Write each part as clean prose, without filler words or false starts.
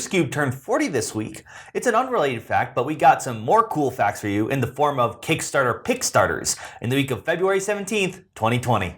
Rubik's Cube turned 40 this week. It's an unrelated fact, but we got some more cool facts for you in the form of Kickstarter Pickstarters in the week of February 17th, 2020.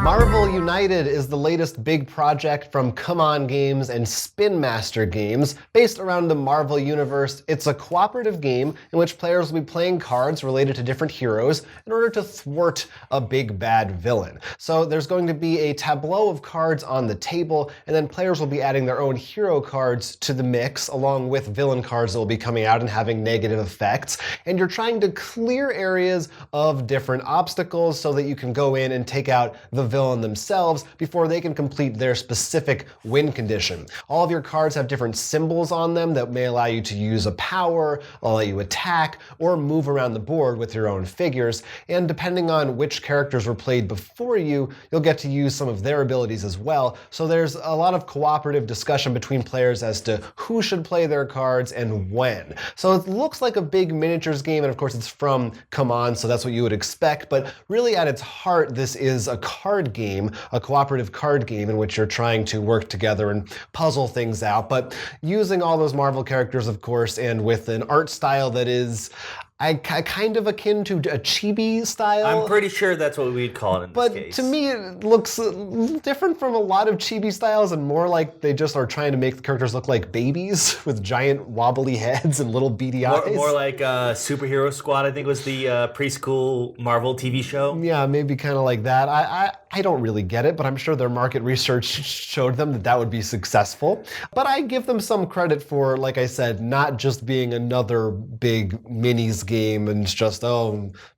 Marvel United is the latest big project from Come On Games and Spin Master Games. Based around the Marvel Universe, it's a cooperative game in which players will be playing cards related to different heroes in order to thwart a big bad villain. So there's going to be a tableau of cards on the table, and then players will be adding their own hero cards to the mix, along with villain cards that will be coming out and having negative effects. And you're trying to clear areas of different obstacles so that you can go in and take out the villain themselves before they can complete their specific win condition. All of your cards have different symbols on them that may allow you to use a power, allow you attack, or move around the board with your own figures. And depending on which characters were played before you, you'll get to use some of their abilities as well. So there's a lot of cooperative discussion between players as to who should play their cards and when. So it looks like a big miniatures game, and of course it's from Come On, so that's what you would expect. But really at its heart, this is a card game, a cooperative card game in which you're trying to work together and puzzle things out, but using all those Marvel characters, of course, and with an art style that is kind of akin to a chibi style. I'm pretty sure that's what we'd call it in this case. But to me, it looks different from a lot of chibi styles and more like they just are trying to make the characters look like babies with giant wobbly heads and little beady eyes. More like Superhero Squad, I think was the preschool Marvel TV show. Yeah, maybe kind of like that. I don't really get it, but I'm sure their market research showed them that that would be successful. But I give them some credit for, like I said, not just being another big minis game and it's just,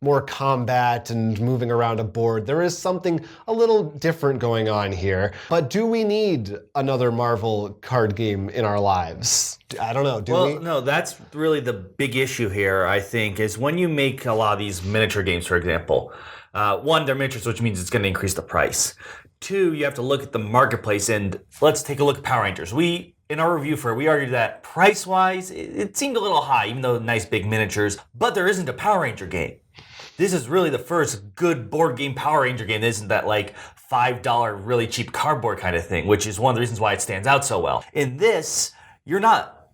more combat and moving around a board. There is something a little different going on here. But do we need another Marvel card game in our lives? I don't know, do we? Well, no, that's really the big issue here, I think, is when you make a lot of these miniature games, for example. One, they're miniatures, which means it's going to increase the price. Two, you have to look at the marketplace, and let's take a look at Power Rangers. In our review for it, we argued that price-wise, it seemed a little high, even though nice big miniatures, but there isn't a Power Ranger game. This is really the first good board game Power Ranger game. This isn't that like $5 really cheap cardboard kind of thing, which is one of the reasons why it stands out so well. In this, you're not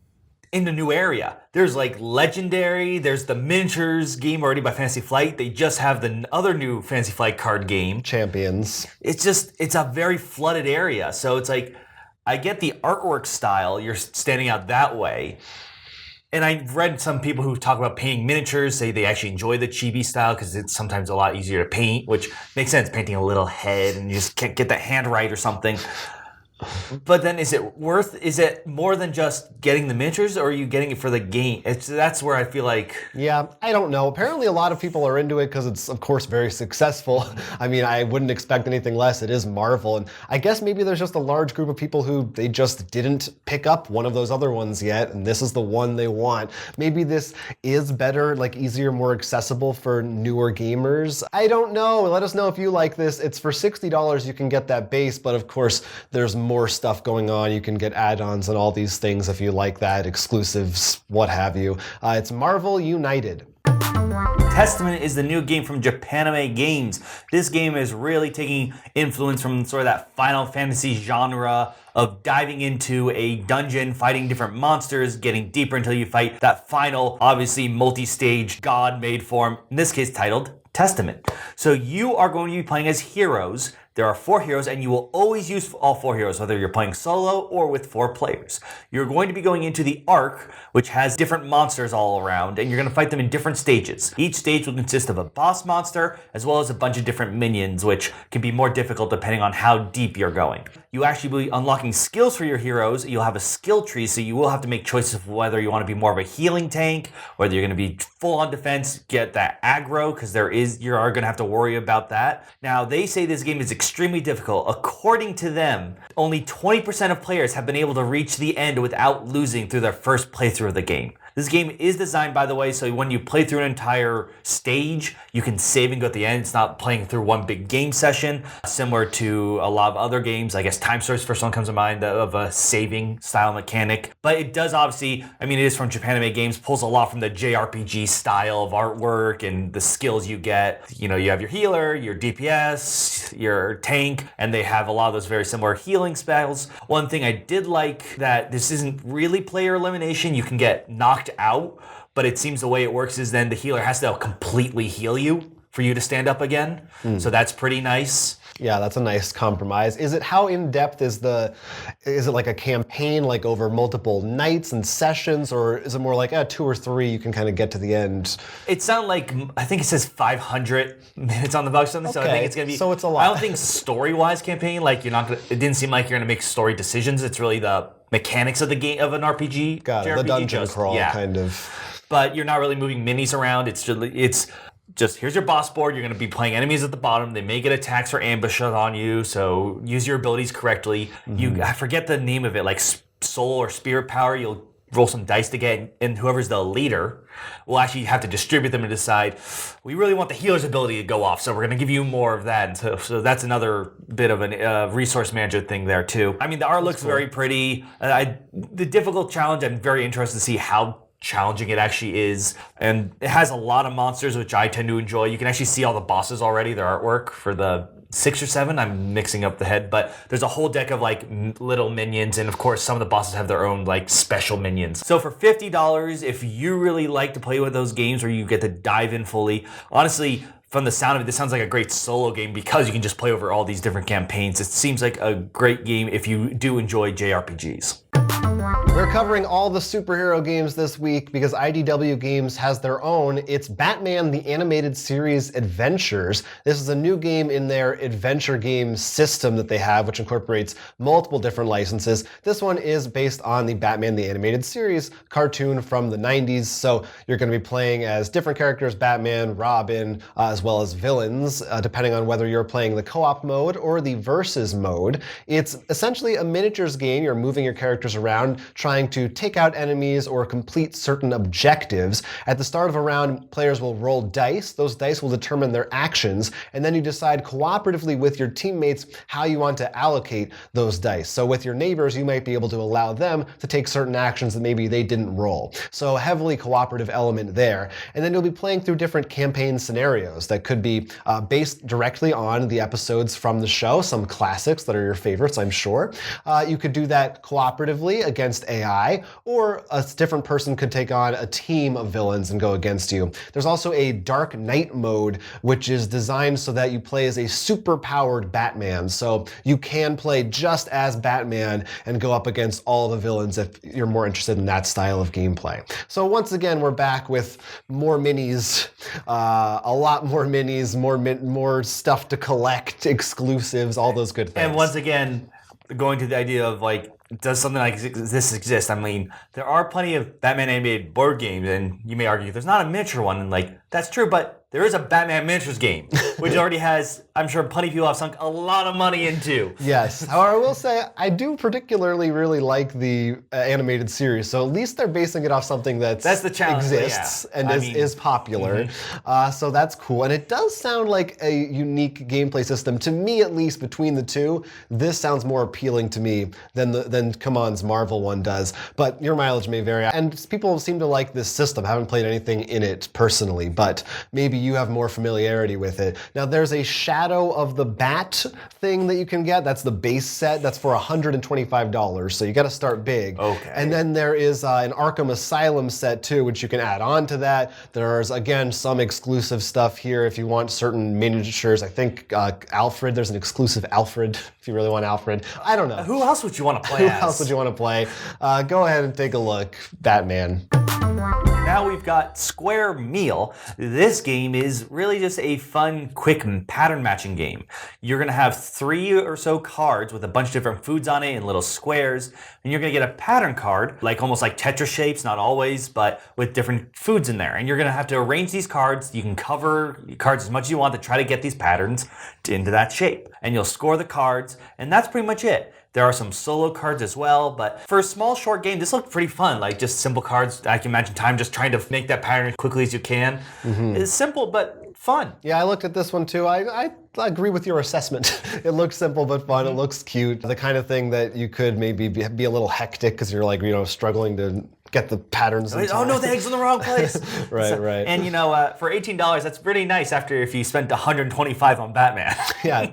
in a new area. There's like Legendary, there's the miniatures game already by Fantasy Flight. They just have the other new Fantasy Flight card game. Champions. It's a very flooded area. So it's like, I get the artwork style, you're standing out that way. And I've read some people who talk about painting miniatures, say they actually enjoy the chibi style because it's sometimes a lot easier to paint, which makes sense, painting a little head and you just can't get that hand right or something. But then is it more than just getting the miniatures, or are you getting it for the game? That's where I feel like... Yeah, I don't know. Apparently a lot of people are into it because it's, of course, very successful. I mean, I wouldn't expect anything less. It is Marvel. And I guess maybe there's just a large group of people who they just didn't pick up one of those other ones yet, and this is the one they want. Maybe this is better, like easier, more accessible for newer gamers. I don't know. Let us know if you like this. It's for $60. You can get that base, but of course, there's more stuff going on. You can get add-ons and all these things if you like that, exclusives, what have you. It's Marvel United. Testament is the new game from Japanime Games. This game is really taking influence from sort of that Final Fantasy genre of diving into a dungeon, fighting different monsters, getting deeper until you fight that final, obviously multi-stage god-made form, in this case titled Testament. So you are going to be playing as heroes. There are 4 heroes, and you will always use all 4 heroes, whether you're playing solo or with 4 players. You're going to be going into the Ark, which has different monsters all around, and you're going to fight them in different stages. Each stage will consist of a boss monster, as well as a bunch of different minions, which can be more difficult depending on how deep you're going. You actually will be unlocking skills for your heroes. You'll have a skill tree, so you will have to make choices of whether you want to be more of a healing tank, whether you're going to be full on defense, get that aggro, because you are going to have to worry about that. Now, they say this game is extremely difficult. According to them, only 20% of players have been able to reach the end without losing through their first playthrough of the game. This game is designed, by the way, so when you play through an entire stage, you can save and go at the end. It's not playing through one big game session, similar to a lot of other games. I guess Time Stories first one comes to mind of a saving style mechanic. But it does obviously, it is from Japanime Games, pulls a lot from the JRPG style of artwork and the skills you get. You have your healer, your DPS, with your tank, and they have a lot of those very similar healing spells. One thing I did like that this isn't really player elimination. You can get knocked out, but it seems the way it works is then the healer has to completely heal you for you to stand up again. So that's pretty nice. Yeah, that's a nice compromise. How in depth is it like a campaign, like over multiple nights and sessions, or is it more like 2 or 3 you can kind of get to the end? It sounds like, I think it says 500 minutes on the box or something, so I think it's going to be. So it's a lot. I don't think story-wise campaign, like it didn't seem like you're going to make story decisions. It's really the mechanics of the game, of an RPG. Got it, the dungeon crawl kind of. But you're not really moving minis around. It's just here's your boss board. You're going to be playing enemies at the bottom. They may get attacks or ambushes on you, so use your abilities correctly. I forget the name of it, like soul or spirit power. You'll roll some dice to get, and whoever's the leader will actually have to distribute them and decide, we really want the healer's ability to go off, so we're going to give you more of that. So that's another bit of a resource manager thing there too. I mean, the art looks very pretty. The difficult challenge, I'm very interested to see how challenging it actually is, and it has a lot of monsters, which I tend to enjoy. You can actually see all the bosses already, their artwork for the 6 or 7. I'm mixing up the head, but there's a whole deck of like little minions, and of course some of the bosses have their own like special minions. So for $50, if you really like to play with those games where you get to dive in fully, honestly, from the sound of it, this sounds like a great solo game because you can just play over all these different campaigns. It seems like a great game if you do enjoy JRPGs. We're covering all the superhero games this week because IDW Games has their own. It's Batman the Animated Series Adventures. This is a new game in their adventure game system that they have, which incorporates multiple different licenses. This one is based on the Batman the Animated Series cartoon from the 90s. So you're going to be playing as different characters, Batman, Robin, as well as villains, depending on whether you're playing the co-op mode or the versus mode. It's essentially a miniatures game. You're moving your characters around, trying to take out enemies or complete certain objectives. At the start of a round, players will roll dice. Those dice will determine their actions, and then you decide cooperatively with your teammates how you want to allocate those dice. So with your neighbors, you might be able to allow them to take certain actions that maybe they didn't roll. So a heavily cooperative element there. And then you'll be playing through different campaign scenarios that could be based directly on the episodes from the show, some classics that are your favorites, I'm sure. You could do that cooperatively against AI, or a different person could take on a team of villains and go against you. There's also a Dark Knight mode, which is designed so that you play as a super-powered Batman. So you can play just as Batman and go up against all the villains if you're more interested in that style of gameplay. So once again, we're back with more minis, a lot more minis, more stuff to collect, exclusives, all those good things. And once again, going to the idea of like, does something like this exist? I mean, there are plenty of Batman animated board games, and you may argue there's not a miniature one, and like, that's true, but there is a Batman miniatures game, which already has, I'm sure plenty of people have sunk a lot of money into. Yes. However, I will say, I do particularly really like the animated series, so at least they're basing it off something that's the challenge, exists and is popular. So that's cool. And it does sound like a unique gameplay system. To me, at least, between the two, this sounds more appealing to me than Come On's Marvel one does. But your mileage may vary. And people seem to like this system. I haven't played anything in it personally, but maybe you have more familiarity with it. Now, there's a Shadow of the Bat thing that you can get. That's the base set. That's for $125, so you got to start big. Okay. And then there is an Arkham Asylum set too, which you can add on to that. There's, again, some exclusive stuff here if you want certain miniatures. I think Alfred, there's an exclusive Alfred if you really want Alfred. I don't know. Who else would you want to play as? Who else would you want to play? Go ahead and take a look. Batman. Now we've got Square Meal. This game is really just a fun, quick pattern matching game. You're going to have 3 or so cards with a bunch of different foods on it in little squares, and you're going to get a pattern card, like almost like Tetris shapes, not always, but with different foods in there. And you're going to have to arrange these cards. You can cover cards as much as you want to try to get these patterns into that shape. And you'll score the cards, and that's pretty much it. There are some solo cards as well, but for a small, short game, this looked pretty fun. Like just simple cards. I can imagine time just trying to make that pattern as quickly as you can. It's simple, but fun. Yeah, I looked at this one too. I agree with your assessment. It looks simple but fun. It looks cute. The kind of thing that you could maybe be a little hectic because you're like, struggling to get the patterns in Oh time. no, the egg's in the wrong place. Right. And for $18, that's pretty nice after if you spent $125 on Batman. Yeah,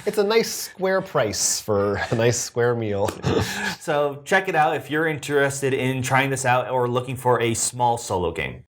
it's a nice square price for a nice square meal. So check it out if you're interested in trying this out or looking for a small solo game.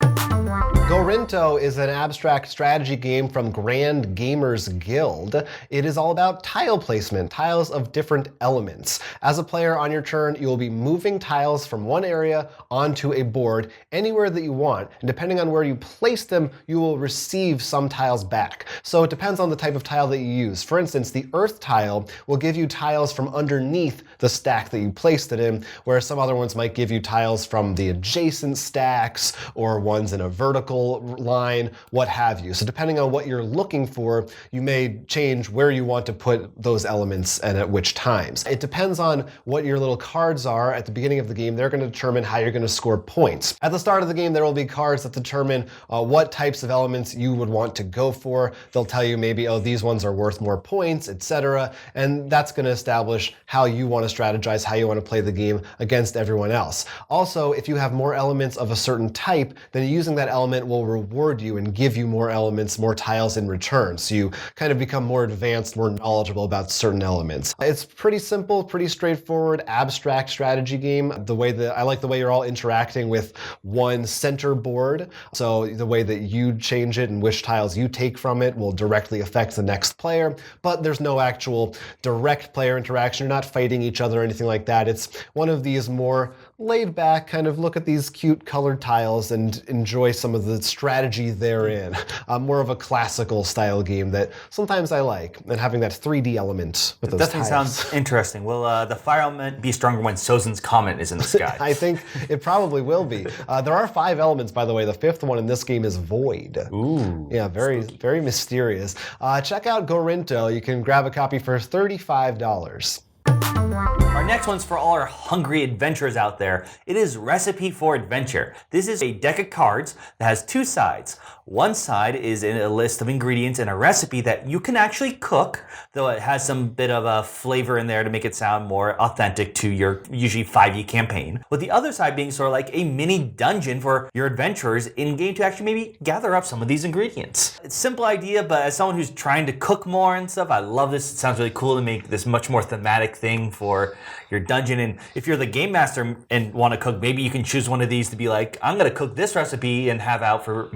Gorinto is an abstract strategy game from Grand Gamers Guild. It is all about tile placement, tiles of different elements. As a player on your turn, you will be moving tiles from one area onto a board anywhere that you want. And depending on where you place them, you will receive some tiles back. So it depends on the type of tile that you use. For instance, the earth tile will give you tiles from underneath the stack that you placed it in, whereas some other ones might give you tiles from the adjacent stacks or ones in a vertical line, what have you. So depending on what you're looking for, you may change where you want to put those elements and at which times. It depends on what your little cards are at the beginning of the game. They're going to determine how you're going to score points. At the start of the game, there will be cards that determine what types of elements you would want to go for. They'll tell you maybe, oh, these ones are worth more points, etc. And that's going to establish how you want to strategize, how you want to play the game against everyone else. Also, if you have more elements of a certain type, then using that element will reward you and give you more elements, more tiles in return. So you kind of become more advanced, more knowledgeable about certain elements. It's pretty simple, pretty straightforward, abstract strategy game. I like the way you're all interacting with one center board. So the way that you change it and which tiles you take from it will directly affect the next player, but there's no actual direct player interaction. You're not fighting each other or anything like that. It's one of these more laid back, kind of look at these cute colored tiles and enjoy some of the strategy therein. More of a classical style game that sometimes I like, and having that 3D element with those tiles. Definitely sounds interesting. Will the fire element be stronger when Sozin's Comet is in the sky? I think it probably will be. There are 5 elements, by the way. The 5th one in this game is Void. Ooh. Yeah, very mysterious. Check out Gorinto. You can grab a copy for $35. Our next one's for all our hungry adventurers out there. It is Recipe for Adventure. This is a deck of cards that has 2 sides. One side is a list of ingredients and a recipe that you can actually cook, though it has some bit of a flavor in there to make it sound more authentic to your usually 5e campaign. With the other side being sort of like a mini dungeon for your adventurers in-game to actually maybe gather up some of these ingredients. It's a simple idea, but as someone who's trying to cook more and stuff, I love this. It sounds really cool to make this much more thematic thing for your dungeon. And if you're the game master and want to cook, maybe you can choose one of these to be like, I'm going to cook this recipe and have out for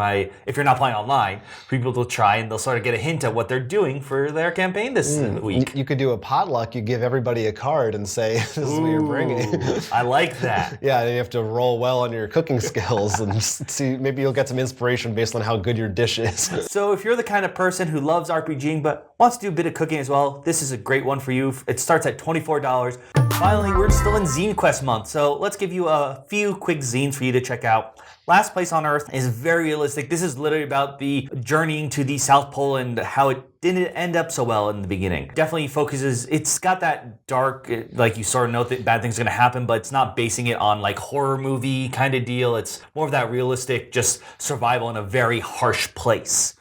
if you're not playing online, people will try and they'll sort of get a hint of what they're doing for their campaign this week. You could do a potluck. You give everybody a card and say, this is what you're bringing. I like that. Yeah, and you have to roll well on your cooking skills and see, maybe you'll get some inspiration based on how good your dish is. So if you're the kind of person who loves RPGing but wants to do a bit of cooking as well, this is a great one for you. It starts at $24. Finally, we're still in Zine Quest month, so let's give you a few quick zines for you to check out. Last Place on Earth is very realistic. This is literally about the journeying to the South Pole and how it didn't end up so well in the beginning. Definitely focuses, it's got that dark, like you sort of know that bad things are going to happen, but it's not basing it on like horror movie kind of deal. It's more of that realistic, just survival in a very harsh place.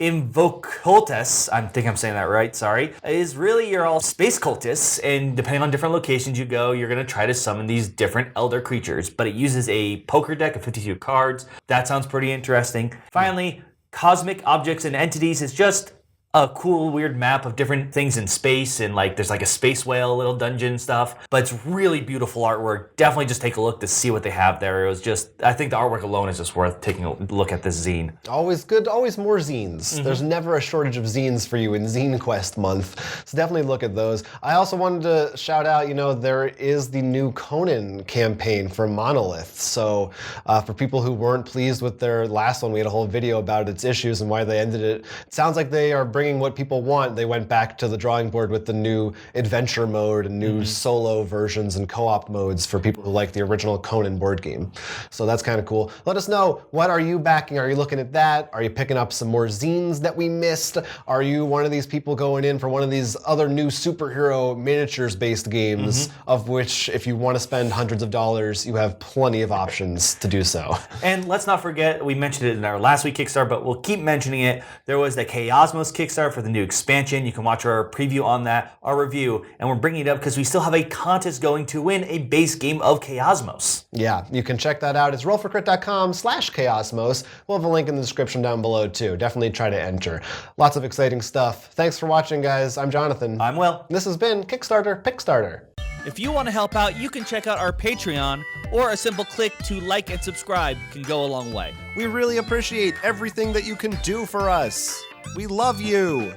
Invocultus, I think I'm saying that right, sorry, is really you're all space cultists, and depending on different locations you go, you're going to try to summon these different elder creatures, but it uses a poker deck of 52 cards. That sounds pretty interesting. Finally, Cosmic Objects and Entities is just a cool, weird map of different things in space, and like there's like a space whale, little dungeon stuff, but it's really beautiful artwork. Definitely just take a look to see what they have there. It was just, I think the artwork alone is just worth taking a look at this zine. Always good, always more zines. There's never a shortage of zines for you in Zine Quest month, so definitely look at those. I also wanted to shout out, there is the new Conan campaign from Monolith, so for people who weren't pleased with their last one, we had a whole video about its issues and why they ended it. It sounds like they are bringing what people want. They went back to the drawing board with the new adventure mode and new solo versions and co-op modes for people who like the original Conan board game. So that's kind of cool. Let us know, what are you backing? Are you looking at that? Are you picking up some more zines that we missed? Are you one of these people going in for one of these other new superhero miniatures based games, of which if you want to spend hundreds of dollars, you have plenty of options to do so. And let's not forget, we mentioned it in our last week Kickstarter, but we'll keep mentioning it. There was the Chaosmos Kickstarter Kickstarter for the new expansion. You can watch our preview on that, our review, and we're bringing it up because we still have a contest going to win a base game of Chaosmos. Yeah, you can check that out. It's rollforcrit.com/Chaosmos. We'll have a link in the description down below too. Definitely try to enter. Lots of exciting stuff. Thanks for watching, guys. I'm Jonathan. I'm Will. This has been Kickstarter Pickstarter. If you want to help out, you can check out our Patreon, or a simple click to like and subscribe can go a long way. We really appreciate everything that you can do for us. We love you.